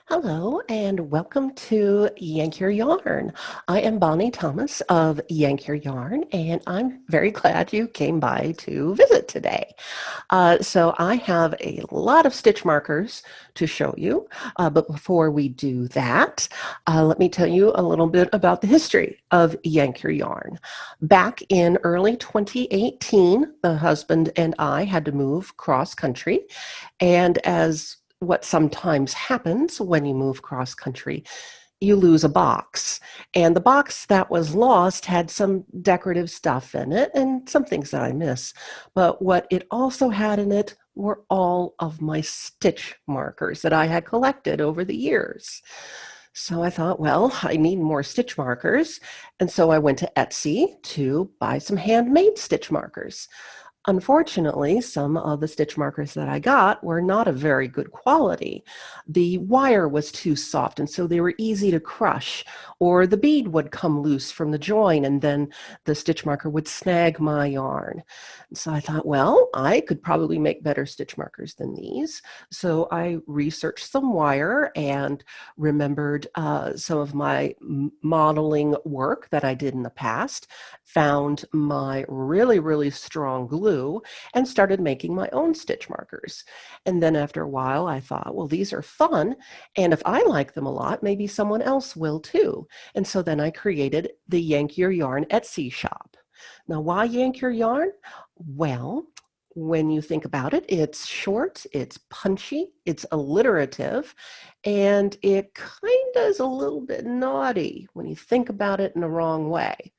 Hello and welcome to Yank Your Yarn. I am Bonnie Thomas of Yank Your Yarn, and I'm very glad you came by to visit today. So I have a lot of stitch markers to show you, but before we do that, let me tell you a little bit about the history of Yank Your Yarn. Back in early 2018, the husband and I had to move cross country, and as what sometimes happens when you move cross country, you lose a box. And the box that was lost had some decorative stuff in it and some things that I miss. But what it also had in it were all of my stitch markers that I had collected over the years. So I thought, well, I need more stitch markers. And so I went to Etsy to buy some handmade stitch markers. Unfortunately, some of the stitch markers that I got were not of very good quality. The wire was too soft, and so they were easy to crush, or the bead would come loose from the join, and then the stitch marker would snag my yarn. So I thought, well, I could probably make better stitch markers than these. So I researched some wire and remembered some of my modeling work that I did in the past, found my really strong glue, and started making my own stitch markers. And then after a while, I thought, well, these are fun, and if I like them a lot, maybe someone else will too. And so then I created the Yank Your Yarn Etsy shop. Now, why Yank Your Yarn? Well, when you think about it, it's short, it's punchy, it's alliterative, and it kind of is a little bit naughty when you think about it in the wrong way.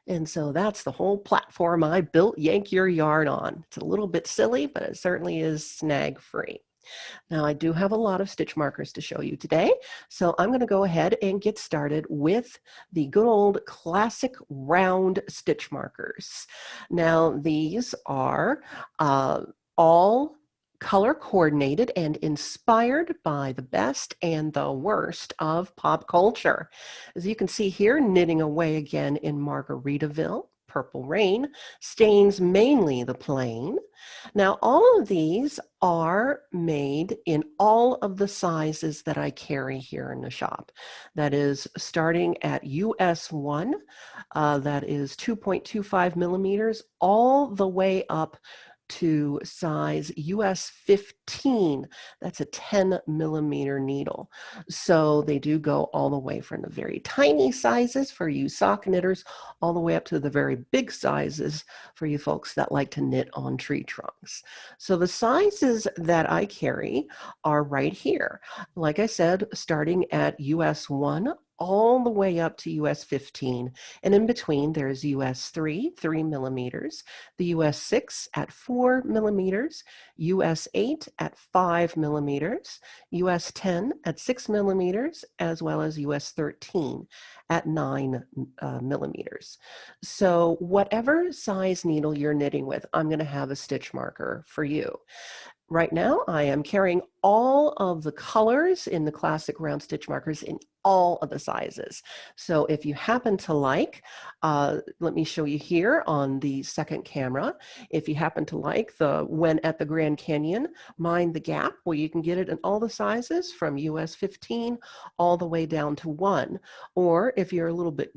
And so that's the whole platform I built Yank Your Yarn on. It's a little bit silly, but it certainly is snag-free. Now, I do have a lot of stitch markers to show you today, so I'm going to go ahead and get started with the good old classic round stitch markers. Now, these are all color coordinated and inspired by the best and the worst of pop culture. As you can see here, knitting away again in Margaritaville. Purple Rain stains mainly the plain. Now, all of these are made in all of the sizes that I carry here in the shop. That is starting at US 1, that is 2.25 millimeters, all the way up to size US 15. That's a 10 millimeter needle. So they do go all the way from the very tiny sizes for you sock knitters all the way up to the very big sizes for you folks that like to knit on tree trunks. So the sizes that I carry are right here. Like I said, starting at US 1 all the way up to US 15. And in between, there's US 3, 3 millimeters, the US 6 at 4 millimeters, US 8 at 5 millimeters, US 10 at 6 millimeters, as well as US 13 at 9 millimeters. So whatever size needle you're knitting with, I'm going to have a stitch marker for you. Right now, I am carrying all of the colors in the classic round stitch markers in all of the sizes. So if you happen to like, let me show you here on the second camera, if you happen to like the When at the Grand Canyon, Mind the Gap, where you can get it in all the sizes from US 15 all the way down to 1. Or if you're a little bit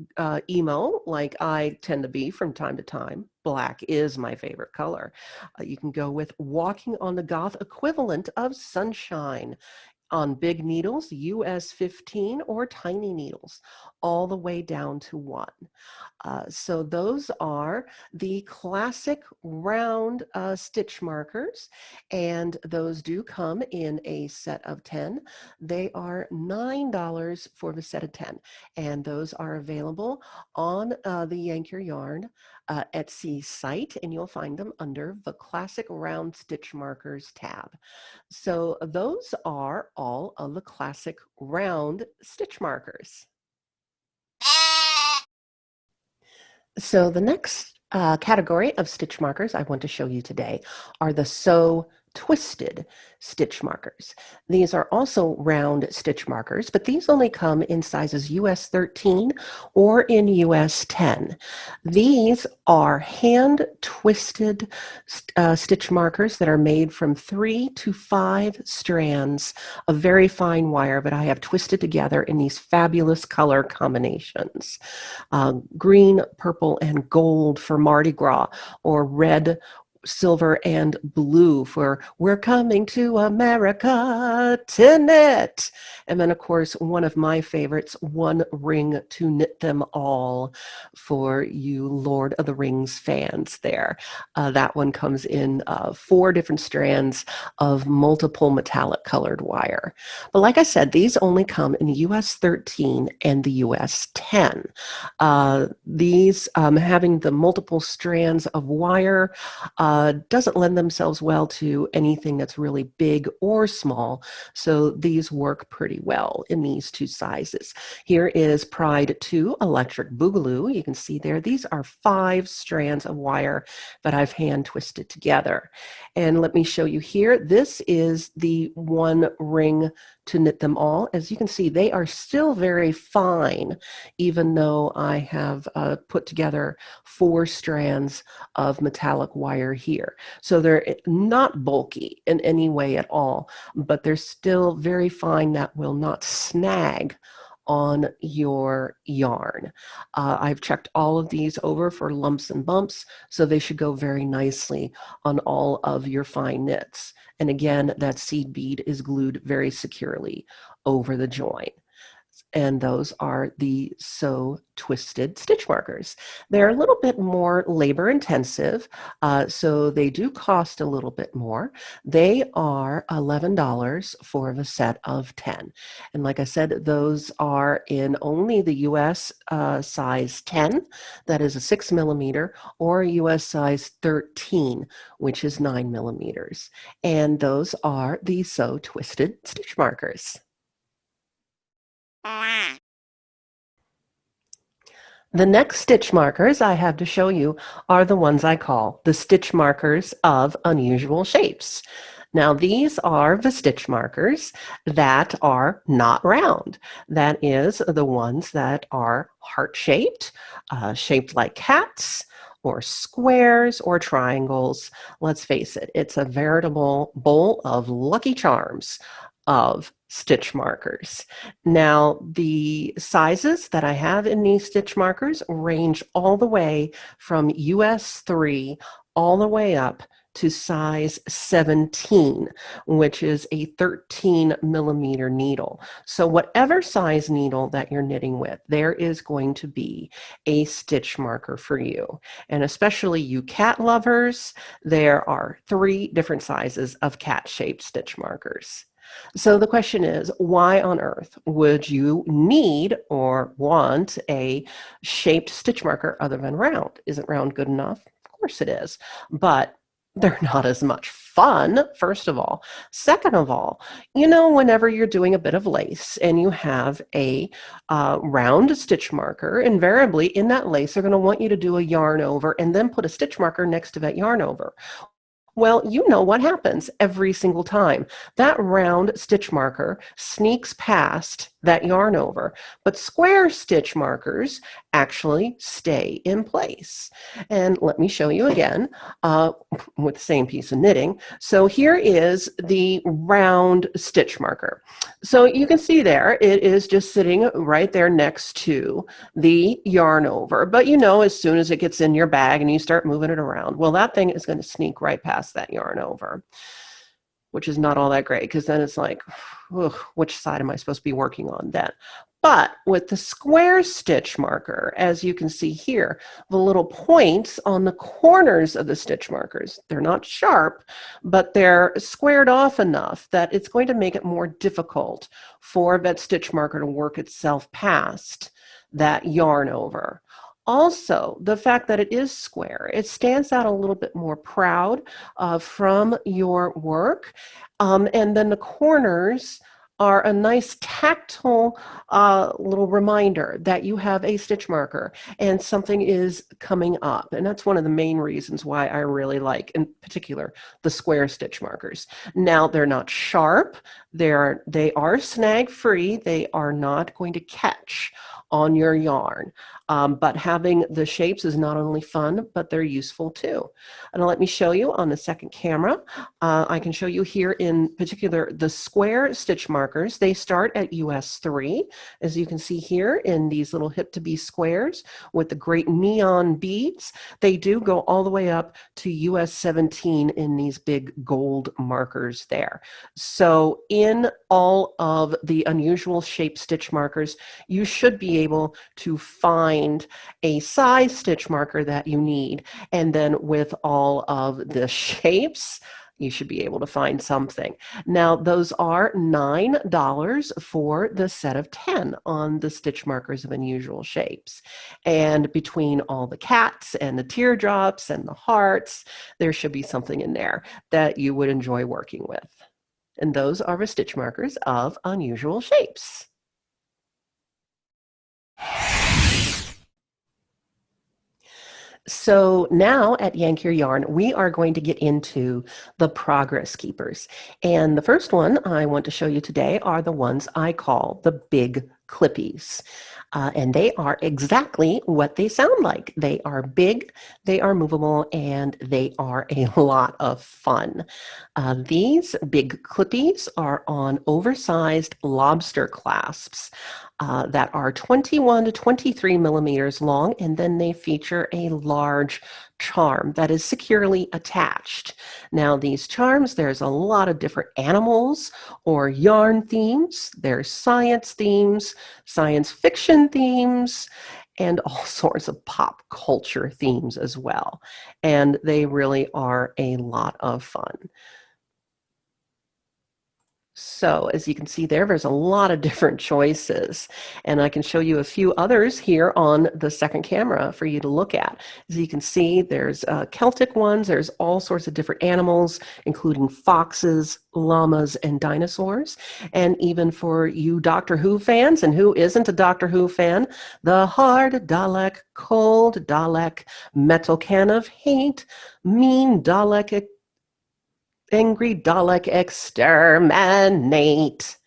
emo, like I tend to be from time to time, black is my favorite color. You can go with Walking on the Goth equivalent of Sunshine on big needles, US 15, or tiny needles, all the way down to 1. So those are the classic round stitch markers, and those do come in a set of 10. They are $9 for the set of 10, and those are available on the Yank Your Yarn Etsy site, and you'll find them under the Classic Round Stitch Markers tab. So those are all of the classic round stitch markers. So the next category of stitch markers I want to show you today are the Sew twisted stitch markers. These are also round stitch markers, but these only come in sizes US 13 or in US 10. These are hand twisted stitch markers that are made from 3 to 5 strands of very fine wire, but I have twisted together in these fabulous color combinations. Green, purple, and gold for Mardi Gras, or red, silver, and blue for We're Coming to America to Knit. And then, of course, one of my favorites, One Ring to Knit Them All, for you Lord of the Rings fans there. That one comes in 4 different strands of multiple metallic colored wire. But like I said, these only come in the US 13 and the US 10. These having the multiple strands of wire doesn't lend themselves well to anything that's really big or small. So these work pretty well in these 2 sizes. Here is Pride 2 Electric Boogaloo. You can see there, these are 5 strands of wire that I've hand twisted together. And let me show you here. This is the One Ring to Knit Them All. As you can see, they are still very fine, even though I have put together 4 strands of metallic wire here. So they're not bulky in any way at all, but they're still very fine that will not snag on your yarn. I've checked all of these over for lumps and bumps, so they should go very nicely on all of your fine knits. And again, that seed bead is glued very securely over the joint. And those are the Sew Twisted stitch markers. They're a little bit more labor intensive, so they do cost a little bit more. They are $11 for the set of 10. And like I said, those are in only the US size 10, that is a 6 millimeter, or US size 13, which is 9 millimeters. And those are the Sew Twisted stitch markers. The next stitch markers I have to show you are the ones I call the stitch markers of unusual shapes. Now, these are the stitch markers that are not round. That is, the ones that are heart-shaped, shaped like cats, or squares, or triangles. Let's face it, it's a veritable bowl of Lucky Charms of stitch markers. Now, the sizes that I have in these stitch markers range all the way from US 3 all the way up to size 17, which is a 13 millimeter needle. So whatever size needle that you're knitting with, there is going to be a stitch marker for you. And especially you cat lovers, there are 3 different sizes of cat-shaped stitch markers. So the question is, why on earth would you need or want a shaped stitch marker other than round? Isn't round good enough? Of course it is, but they're not as much fun, first of all. Second of all, you know, whenever you're doing a bit of lace and you have a round stitch marker, invariably in that lace, they're going to want you to do a yarn over and then put a stitch marker next to that yarn over. Well, you know what happens every single time. That round stitch marker sneaks past that yarn over, but square stitch markers actually stay in place. And let me show you again with the same piece of knitting. So here is the round stitch marker. So you can see there, it is just sitting right there next to the yarn over. But you know, as soon as it gets in your bag and you start moving it around, well, that thing is going to sneak right past that yarn over, which is not all that great, because then it's like, ugh, which side am I supposed to be working on then? But with the square stitch marker, as you can see here, the little points on the corners of the stitch markers, they're not sharp, but they're squared off enough that it's going to make it more difficult for that stitch marker to work itself past that yarn over. Also, the fact that it is square, it stands out a little bit more proud from your work. And then the corners are a nice tactile little reminder that you have a stitch marker and something is coming up. And that's one of the main reasons why I really like, in particular, the square stitch markers. Now, they're not sharp. They are snag free. They are not going to catch on your yarn. But having the shapes is not only fun, but they're useful too. And let me show you on the second camera. I can show you here in particular the square stitch markers. They start at US 3, as you can see here in these little hip to be squares with the great neon beads. They do go all the way up to US 17 in these big gold markers there. So in all of the unusual shape stitch markers, you should be able to find a size stitch marker that you need. And then with all of the shapes, you should be able to find something. Now, those are $9 for the set of 10 on the stitch markers of unusual shapes. And between all the cats and the teardrops and the hearts, there should be something in there that you would enjoy working with. And those are the stitch markers of unusual shapes. So now at Yank Your Yarn, we are going to get into the progress keepers. And the first one I want to show you today are the ones I call the big Clippies. And they are exactly what they sound like. They are big, they are movable, and they are a lot of fun. These big Clippies are on oversized lobster clasps that are 21 to 23 millimeters long, and then they feature a large charm that is securely attached. Now, these charms, there's a lot of different animals or yarn themes. There's science themes, science fiction themes, and all sorts of pop culture themes as well. And they really are a lot of fun. So as you can see there's a lot of different choices, and I can show you a few others here on the second camera for you to look at. As you can see, there's Celtic ones, there's all sorts of different animals, including foxes, llamas, and dinosaurs. And even for you Doctor Who fans, and who isn't a Doctor Who fan, the hard Dalek, cold Dalek, metal can of hate, mean Dalek, angry Dalek, exterminate.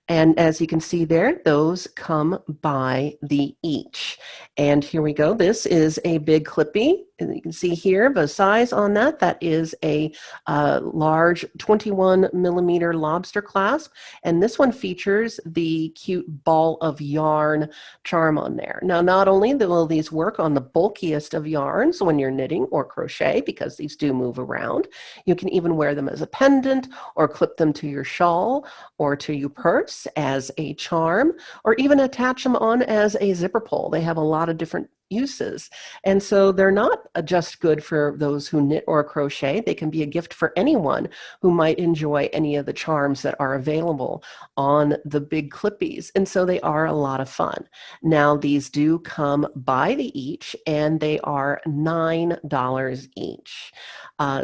And as you can see there, those come by the each. And here we go. This is a big Clippy. And you can see here the size on that. That is a large 21 millimeter lobster clasp. And this one features the cute ball of yarn charm on there. Now, not only will these work on the bulkiest of yarns when you're knitting or crochet, because these do move around, you can even wear them as a pendant or clip them to your shawl or to your purse as a charm, or even attach them on as a zipper pull. They have a lot of different uses. And so they're not just good for those who knit or crochet. They can be a gift for anyone who might enjoy any of the charms that are available on the big Clippies. And so they are a lot of fun. Now, these do come by the each, and they are $9 each.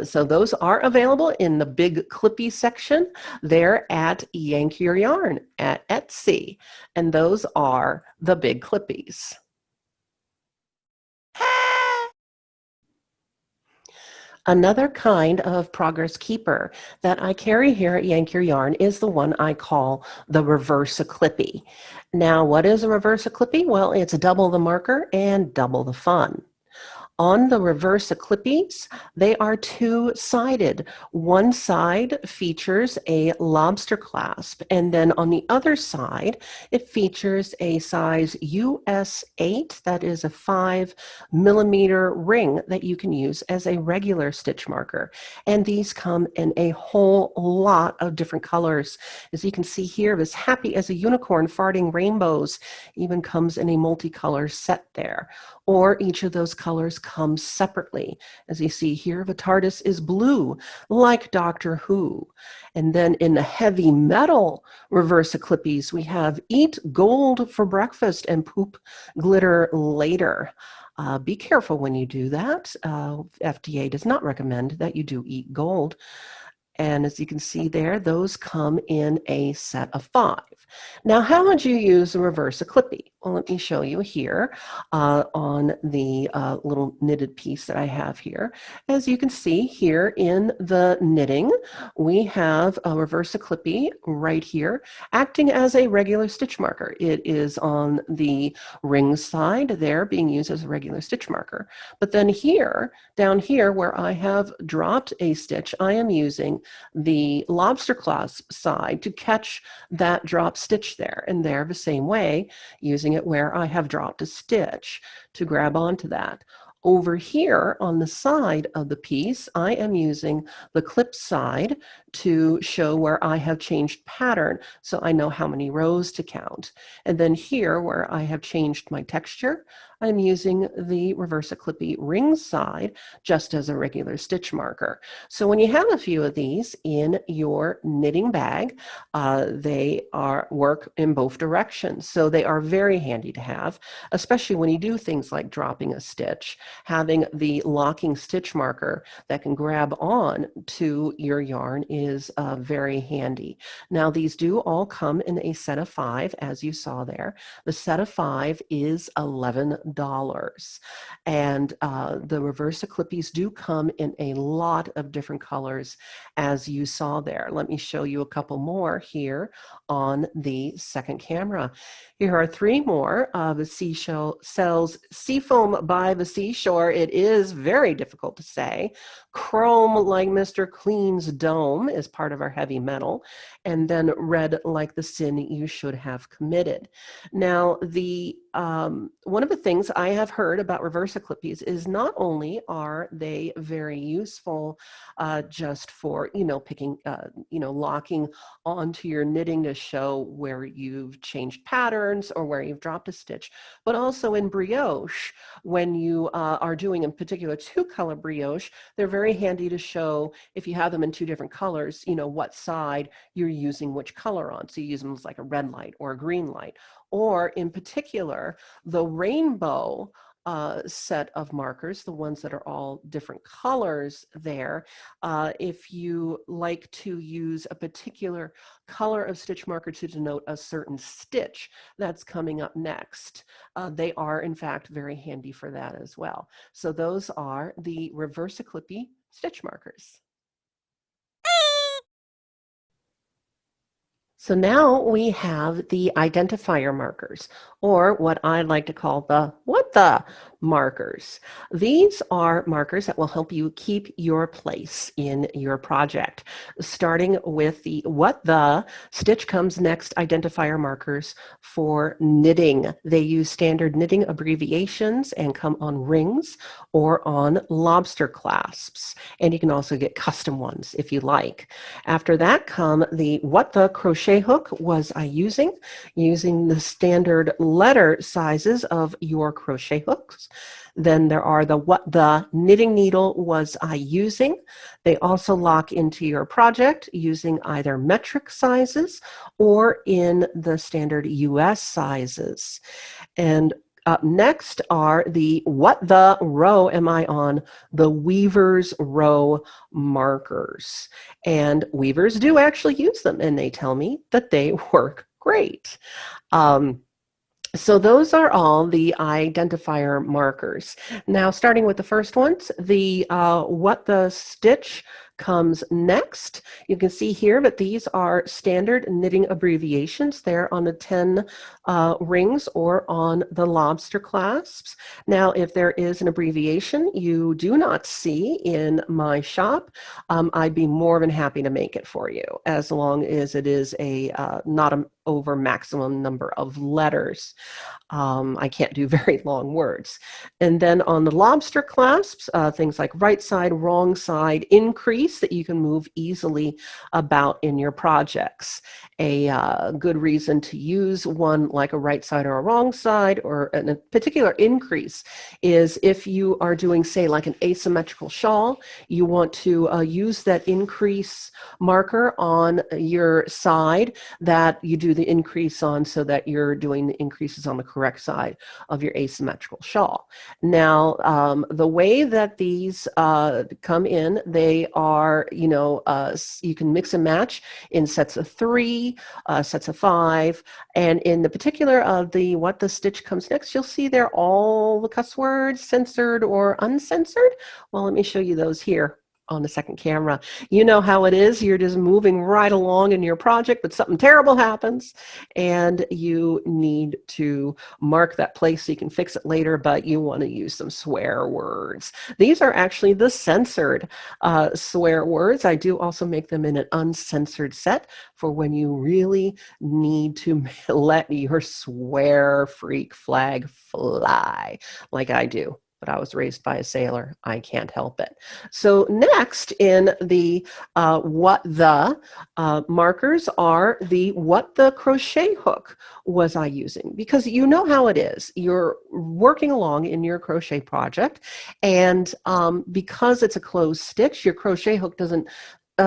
So those are available in the big Clippy section there at Yank Your Yarn at Etsy. And those are the big Clippies. Another kind of progress keeper that I carry here at Yank Your Yarn is the one I call the reverse Clippy. Now, what is a reverse Clippy? Well, it's double the marker and double the fun. On the reverse Clippies, they are two-sided. One side features a lobster clasp, and then on the other side, it features a size US 8, that is a 5 millimeter ring that you can use as a regular stitch marker. And these come in a whole lot of different colors. As you can see here, this happy as a unicorn farting rainbows even comes in a multicolor set there. Or each of those colors comes separately. As you see here, the TARDIS is blue, like Doctor Who. And then in the heavy metal reverse Clippies, we have eat gold for breakfast and poop glitter later. Be careful when you do that. FDA does not recommend that you do eat gold. And as you can see there, those come in a set of 5. Now, how would you use a reverse Clippy? Well, let me show you here on the little knitted piece that I have here. As you can see here in the knitting, we have a reverse Clippy right here, acting as a regular stitch marker. It is on the ring side there, being used as a regular stitch marker. But then here, down here where I have dropped a stitch, I am using the lobster claw side to catch that drop stitch there, and there the same way, using it where I have dropped a stitch to grab onto that. Over here on the side of the piece, I am using the clip side to show where I have changed pattern, so I know how many rows to count. And then here, where I have changed my texture, I'm using the reverse Clippy ring side just as a regular stitch marker. So when you have a few of these in your knitting bag, they work in both directions. So they are very handy to have, especially when you do things like dropping a stitch. Having the locking stitch marker that can grab on to your yarn is very handy. Now, these do all come in a set of 5, as you saw there. The set of 5 is $11. And the reverse Clippies do come in a lot of different colors, as you saw there. Let me show you a couple more here on the second camera. Here are 3 more of the Seashells Seafoam by the Seashore. It is very difficult to say. Chrome like Mr. Clean's Dome is part of our heavy metal, and then red like the sin you should have committed. Now, the one of the things I have heard about reverse Clippies is not only are they very useful just for, picking, locking onto your knitting to show where you've changed patterns or where you've dropped a stitch, but also in brioche, when you are doing in particular 2-color brioche, they're very handy to show if you have them in 2 different colors, what side you're using which color on. So you use them as like a red light or a green light. Or in particular, the rainbow set of markers, the ones that are all different colors there, if you like to use a particular color of stitch marker to denote a certain stitch that's coming up next, they are in fact very handy for that as well. So those are the reverse Clippy stitch markers. So now we have the identifier markers, or what I like to call the what the markers. These are markers that will help you keep your place in your project. Starting with the what the stitch comes next identifier markers for knitting. They use standard knitting abbreviations and come on rings or on lobster clasps. And you can also get custom ones if you like. After that come the what the crochet hook was I using the standard letter sizes of your crochet hooks. Then there are the what the knitting needle was I using. They also lock into your project using either metric sizes or in the standard US sizes. And up next are the what the row am I on, the weaver's row markers. And weavers do actually use them, and they tell me that they work great. So those are all the identifier markers. Now, starting with the first ones, the what the stitch comes next. You can see here that these are standard knitting abbreviations. They're on the 10 rings or on the lobster clasps. Now, if there is an abbreviation you do not see in my shop, I'd be more than happy to make it for you, as long as it is a not an over maximum number of letters. I can't do very long words. And then on the lobster clasps, things like right side, wrong side, increase that you can move easily about in your projects. A good reason to use one like a right side or a wrong side, or a particular increase, is if you are doing, say, like an asymmetrical shawl, you want to use that increase marker on your side that you do the increase on, so that you're doing the increases on the correct side of your asymmetrical shawl. Now, the way that these come in, they are are, you can mix and match in sets of 3, sets of 5, and in the particular of the what the stitch comes next, you'll see there all the cuss words, censored or uncensored. Well, let me show you those here on the second camera. You know how it is. You're just moving right along in your project, but something terrible happens, and you need to mark that place so you can fix it later, but you want to use some swear words. These are actually the censored swear words. I do also make them in an uncensored set for when you really need to let your swear freak flag fly, like I do. But I was raised by a sailor. I can't help it. So next in the what the markers are the what the crochet hook was I using, because you know how it is. You're working along in your crochet project, and because it's a closed stitch, your crochet hook doesn't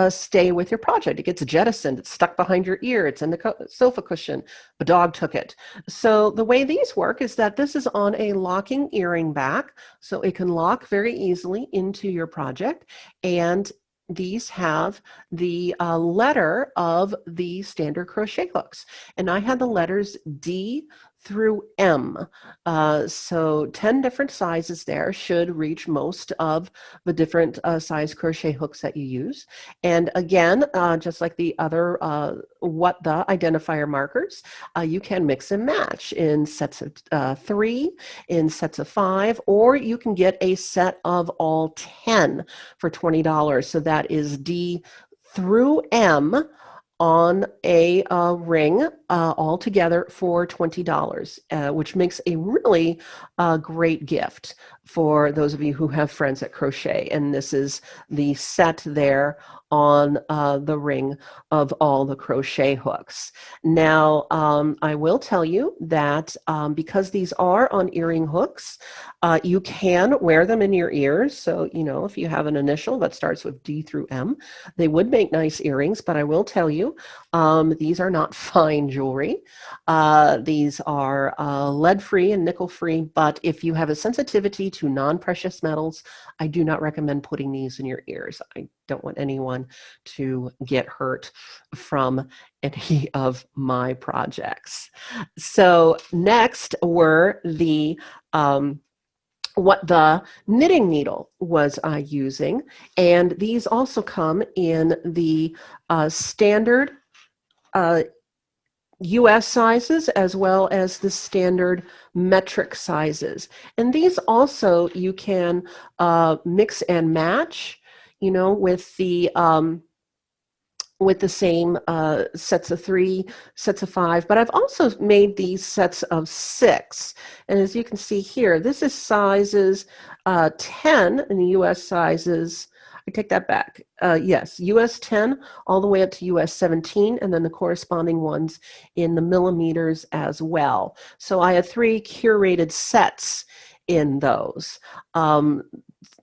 stay with your project. It gets jettisoned. It's stuck behind your ear. It's in the sofa cushion. A dog took it. So the way these work is that this is on a locking earring back, so it can lock very easily into your project. And these have the letter of the standard crochet hooks. And I had the letters D through M. So 10 different sizes there should reach most of the different size crochet hooks that you use. And again, just like the other what the identifier markers, you can mix and match in sets of 3, in sets of 5, or you can get a set of all 10 for $20. So that is D through M on a ring all together for $20, which makes a really great gift for those of you who have friends that crochet. And this is the set there on the ring of all the crochet hooks. Now, I will tell you that because these are on earring hooks, you can wear them in your ears. So, if you have an initial that starts with D through M, they would make nice earrings, but I will tell you, these are not fine jewelry. These are lead-free and nickel-free, but if you have a sensitivity to non-precious metals, I do not recommend putting these in your ears. I don't want anyone to get hurt from any of my projects. So next were the what the knitting needle was I using, and these also come in the standard US sizes as well as the standard metric sizes. And these also you can mix and match, with the same sets of 3, sets of 5, but I've also made these sets of 6. And as you can see here, this is sizes 10 in the US sizes. I take that back. Yes, US 10 all the way up to US 17, and then the corresponding ones in the millimeters as well. So I have 3 curated sets in those.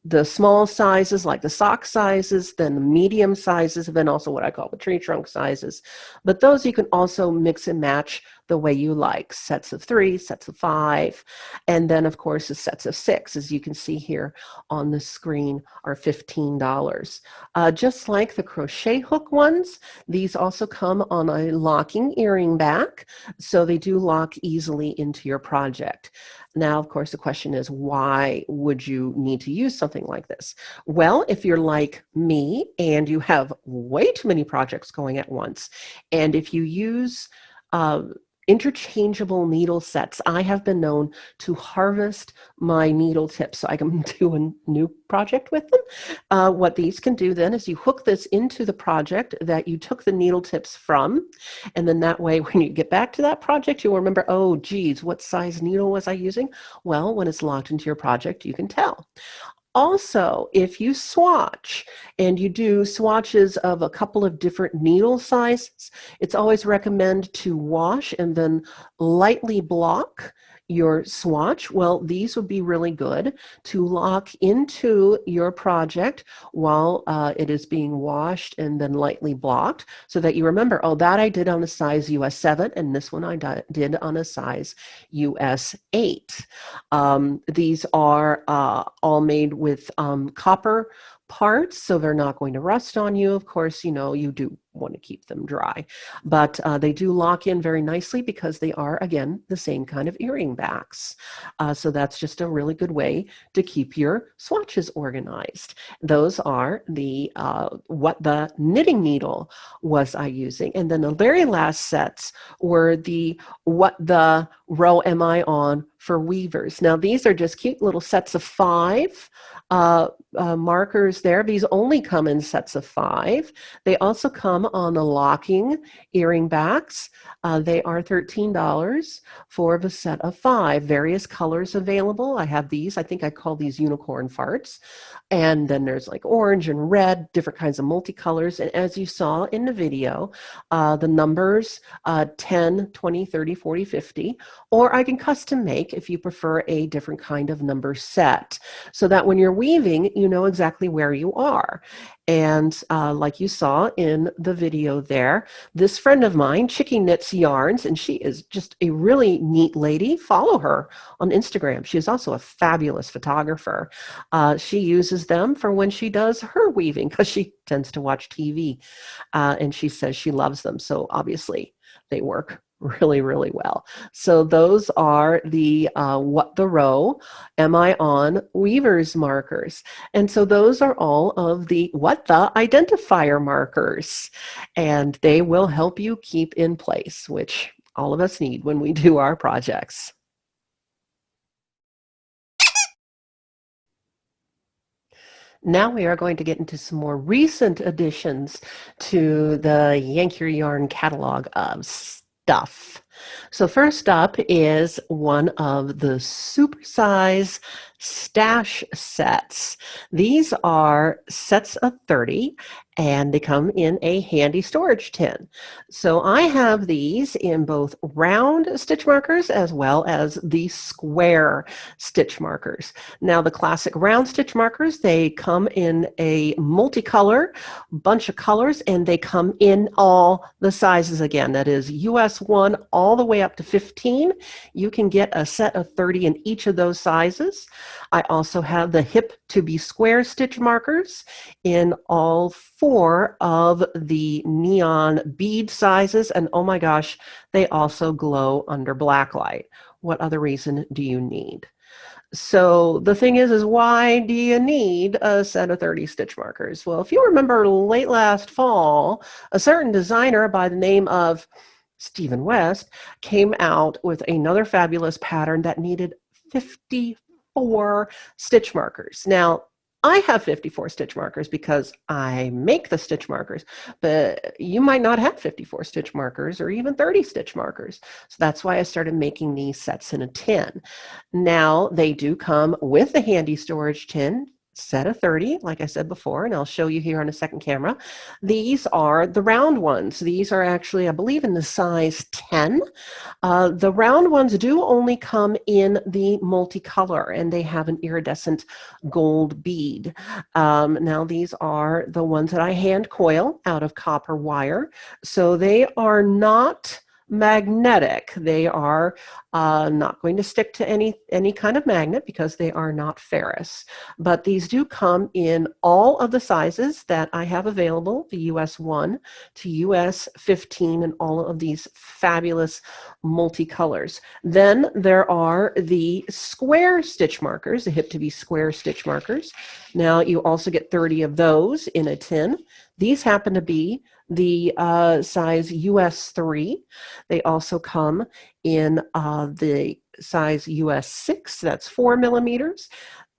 The small sizes, like the sock sizes, then the medium sizes, and then also what I call the tree trunk sizes. But those you can also mix and match the way you like. Sets of 3, sets of 5, and then of course the sets of 6, as you can see here on the screen, are $15. Just like the crochet hook ones, these also come on a locking earring back, so they do lock easily into your project. Now, of course, the question is, why would you need to use something like this? Well, if you're like me and you have way too many projects going at once, and if you use interchangeable needle sets, I have been known to harvest my needle tips so I can do a new project with them. What these can do then is you hook this into the project that you took the needle tips from, and then that way when you get back to that project, you'll remember, oh geez, what size needle was I using? Well, when it's locked into your project, you can tell. Also, if you swatch and you do swatches of a couple of different needle sizes, it's always recommended to wash and then lightly block your swatch. Well, these would be really good to lock into your project while it is being washed and then lightly blocked, so that you remember, oh, that I did on a size US 7, and this one I did on a size US 8. These are all made with copper parts, so they're not going to rust on you. Of course, you know, you do want to keep them dry, but they do lock in very nicely because they are, again, the same kind of earring backs. So that's just a really good way to keep your swatches organized. Those are the what the knitting needle was I using. And then the very last sets were the what the row am I on for weavers. Now these are just cute little sets of 5 markers there. These only come in sets of 5. They also come on the locking earring backs. They are $13 for the set of 5. Various colors available. I have these. I think I call these unicorn farts. And then there's like orange and red, different kinds of multicolors. And as you saw in the video, the numbers 10, 20, 30, 40, 50, or I can custom make if you prefer a different kind of number set, so that when you're weaving, you know exactly where you are. And like you saw in the video there, this friend of mine, Chicky Knits Yarns, and she is just a really neat lady. Follow her on Instagram. She is also a fabulous photographer. She uses them for when she does her weaving because she tends to watch TV, and she says she loves them. So obviously they work really, really well. So those are the what the row am I on weavers markers. And so those are all of the what the identifier markers. And they will help you keep in place, which all of us need when we do our projects. Now we are going to get into some more recent additions to the Yank Your Yarn catalog of stuff. So first up is one of the supersize stash sets. These are sets of 30, and they come in a handy storage tin. So I have these in both round stitch markers as well as the square stitch markers. Now the classic round stitch markers, they come in a multicolor bunch of colors, and they come in all the sizes again. That is US 1 all the way up to 15. You can get a set of 30 in each of those sizes. I also have the hip to be square stitch markers in all 4 of the neon bead sizes, and oh my gosh, they also glow under black light. What other reason do you need? So the thing is why do you need a set of 30 stitch markers? Well, if you remember late last fall, a certain designer by the name of Stephen West came out with another fabulous pattern that needed 54 stitch markers. Now, I have 54 stitch markers because I make the stitch markers, but you might not have 54 stitch markers or even 30 stitch markers. So that's why I started making these sets in a tin. Now, they do come with a handy storage tin, set of 30, like I said before, and I'll show you here on a second camera. These are the round ones. These are actually, I believe, in the size 10. The round ones do only come in the multicolor, and they have an iridescent gold bead. Now, these are the ones that I hand coil out of copper wire. So they are not magnetic. They are not going to stick to any kind of magnet because they are not ferrous. But these do come in all of the sizes that I have available, the US 1 to US 15, and all of these fabulous multicolors. Then there are the square stitch markers, the hip to be square stitch markers. Now you also get 30 of those in a tin. These happen to be the size US 3. They also come in the size US 6, that's 4 millimeters,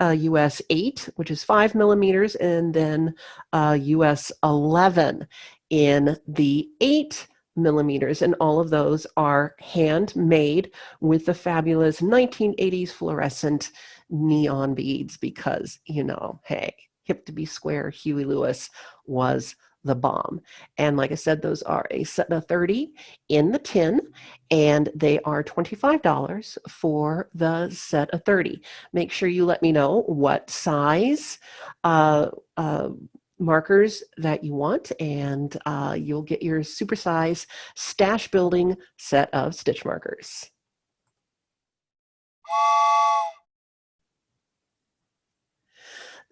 US 8, which is 5 millimeters, and then US 11 in the 8 millimeters. And all of those are handmade with the fabulous 1980s fluorescent neon beads because, you know, hey, hip to be square, Huey Lewis was the bomb. And like I said, those are a set of 30 in the tin, and they are $25 for the set of 30. Make sure you let me know what size markers that you want, and you'll get your supersize stash building set of stitch markers.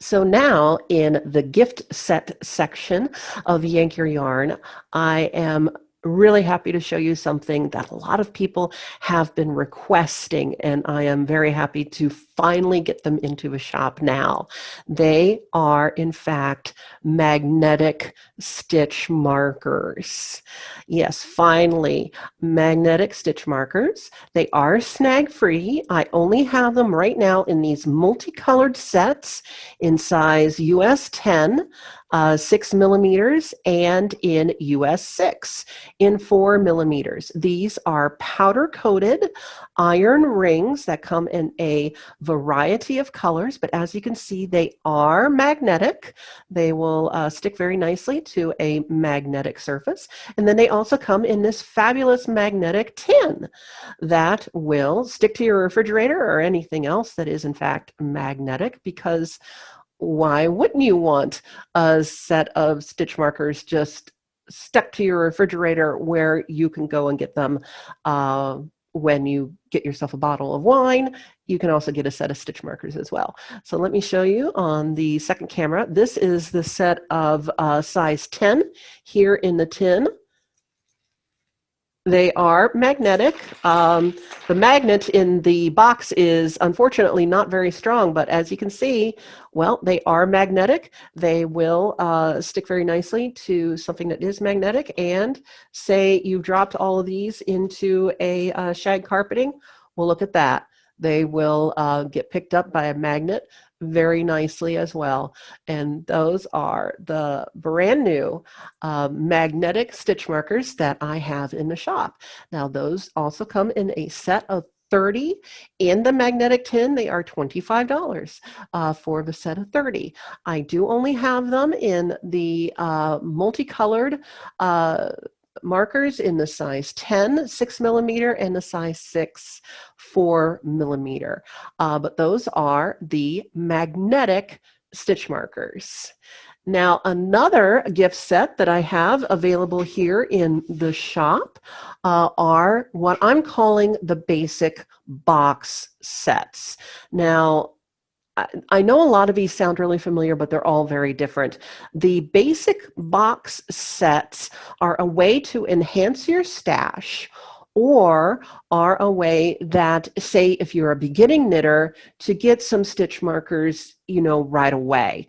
So now in the gift set section of Yank Your Yarn, I am really happy to show you something that a lot of people have been requesting, and I am very happy to finally get them into a shop now. They are, in fact, magnetic stitch markers. Yes, finally, magnetic stitch markers. They are snag-free. I only have them right now in these multicolored sets in size US 10, 6 millimeters, and in US 6 in 4 millimeters. These are powder coated iron rings that come in a variety of colors, but as you can see, they are magnetic. They will stick very nicely to a magnetic surface. And then they also come in this fabulous magnetic tin that will stick to your refrigerator or anything else that is in fact magnetic, because why wouldn't you want a set of stitch markers just stuck to your refrigerator where you can go and get them when you get yourself a bottle of wine? You can also get a set of stitch markers as well. So let me show you on the second camera. This is the set of size 10 here in the tin. They are magnetic. The magnet in the box is unfortunately not very strong, but as you can see, well, they are magnetic. They will stick very nicely to something that is magnetic. And say you dropped all of these into a shag carpeting, well, look at that. They will get picked up by a magnet very nicely as well. And those are the brand new magnetic stitch markers that I have in the shop. Now those also come in a set of 30 in the magnetic tin. They are $25 for the set of 30. I do only have them in the multicolored markers in the size 10, 6 millimeter, and the size 6, 4 millimeter. But those are the magnetic stitch markers. Now, another gift set that I have available here in the shop are what I'm calling the basic box sets. Now, I know a lot of these sound really familiar, but they're all very different. The basic box sets are a way to enhance your stash, or are a way that, say, if you're a beginning knitter, to get some stitch markers, right away.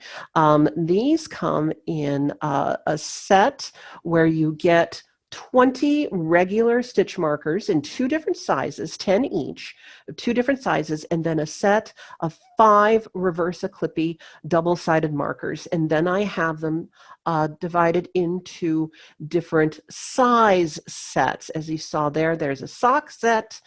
These come in a set where you get 20 regular stitch markers in 2 different sizes, 10 each, 2 different sizes, and then a set of 5 reverse Clippy double-sided markers. And then I have them divided into different size sets. As you saw there, there's a sock set,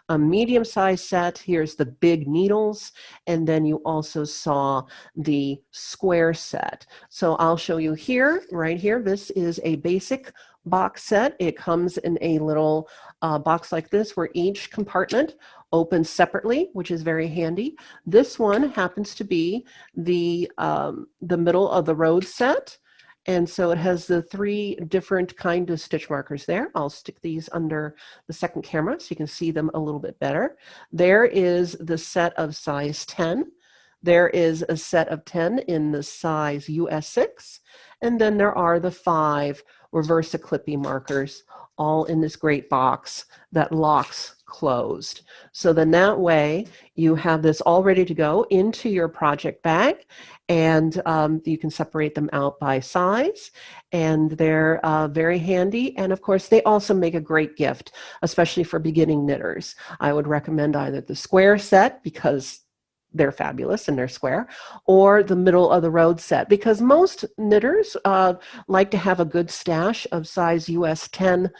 a medium-sized set. Here's the big needles, and then you also saw the square set. So I'll show you here, right here. This is a basic box set. It comes in a little box like this, where each compartment opens separately, which is very handy. This one happens to be the middle of the road set. And so it has the 3 different kind of stitch markers there. I'll stick these under the second camera so you can see them a little bit better. There is the set of size 10. There is a set of 10 in the size US 6. And then there are the 5 reverse Clippy markers, all in this great box that locks closed. So then that way you have this all ready to go into your project bag, and you can separate them out by size, and they're very handy. And of course, they also make a great gift, especially for beginning knitters. I would recommend either the square set, because they're fabulous and they're square, or the middle of the road set, because most knitters like to have a good stash of size US 10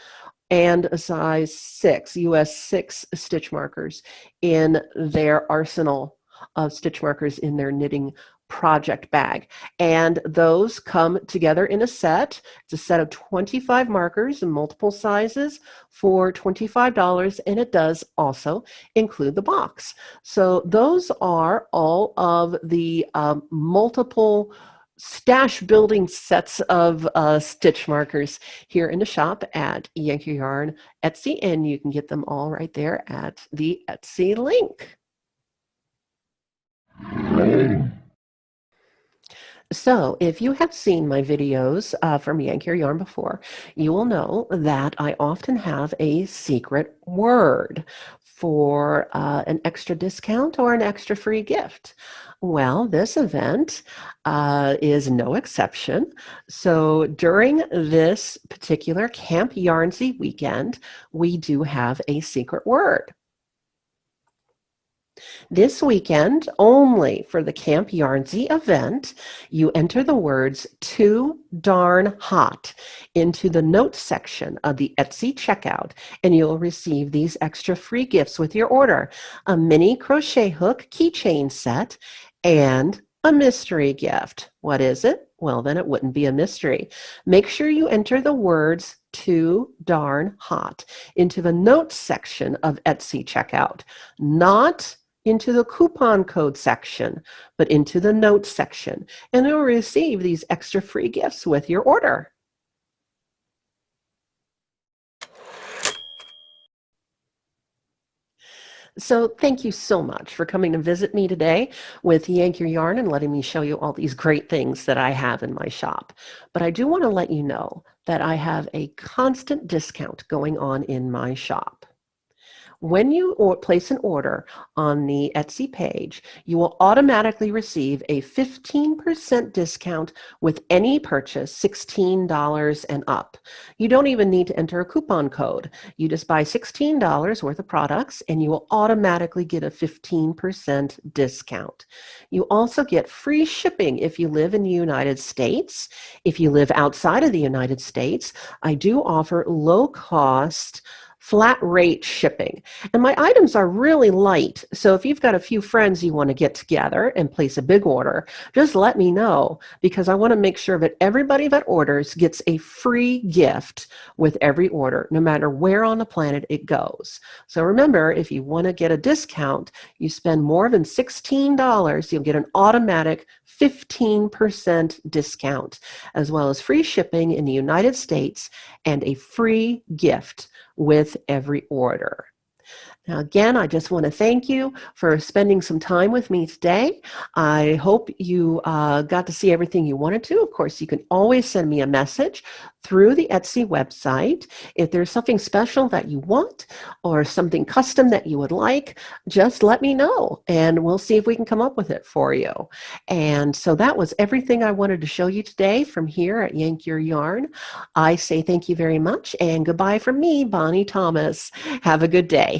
and a size 6, US 6 stitch markers in their arsenal of stitch markers in their knitting project bag. And those come together in a set. It's a set of 25 markers in multiple sizes for $25, and it does also include the box. So those are all of the multiple stash building sets of stitch markers here in the shop at Yank Your Yarn Etsy, and you can get them all right there at the Etsy link. So, if you have seen my videos from Yank Your Yarn before, you will know that I often have a secret word for an extra discount or an extra free gift. Well, this event is no exception. So, during this particular Camp Yarnsie weekend, we do have a secret word. This weekend, only for the Camp Yarnsie event, you enter the words "too darn hot" into the notes section of the Etsy checkout, and you'll receive these extra free gifts with your order: a mini crochet hook keychain set and a mystery gift. What is it? Well, then it wouldn't be a mystery. Make sure you enter the words "too darn hot" into the notes section of Etsy checkout, not into the coupon code section, but into the notes section, and you'll receive these extra free gifts with your order. So thank you so much for coming to visit me today with Yank Your Yarn and letting me show you all these great things that I have in my shop. But I do want to let you know that I have a constant discount going on in my shop. When you place an order on the Etsy page, you will automatically receive a 15% discount with any purchase $16 and up. You don't even need to enter a coupon code. You just buy $16 worth of products and you will automatically get a 15% discount. You also get free shipping if you live in the United States. If you live outside of the United States, I do offer low-cost flat rate shipping. And my items are really light. So if you've got a few friends you want to get together and place a big order, just let me know, because I want to make sure that everybody that orders gets a free gift with every order, no matter where on the planet it goes. So remember, if you want to get a discount, you spend more than $16, you'll get an automatic 15% discount, as well as free shipping in the United States and a free gift with every order. Now, again, I just want to thank you for spending some time with me today. I hope you got to see everything you wanted to. Of course, you can always send me a message through the Etsy website. If there's something special that you want or something custom that you would like, just let me know, and we'll see if we can come up with it for you. And so that was everything I wanted to show you today from here at Yank Your Yarn. I say thank you very much, and goodbye from me, Bonnie Thomas. Have a good day.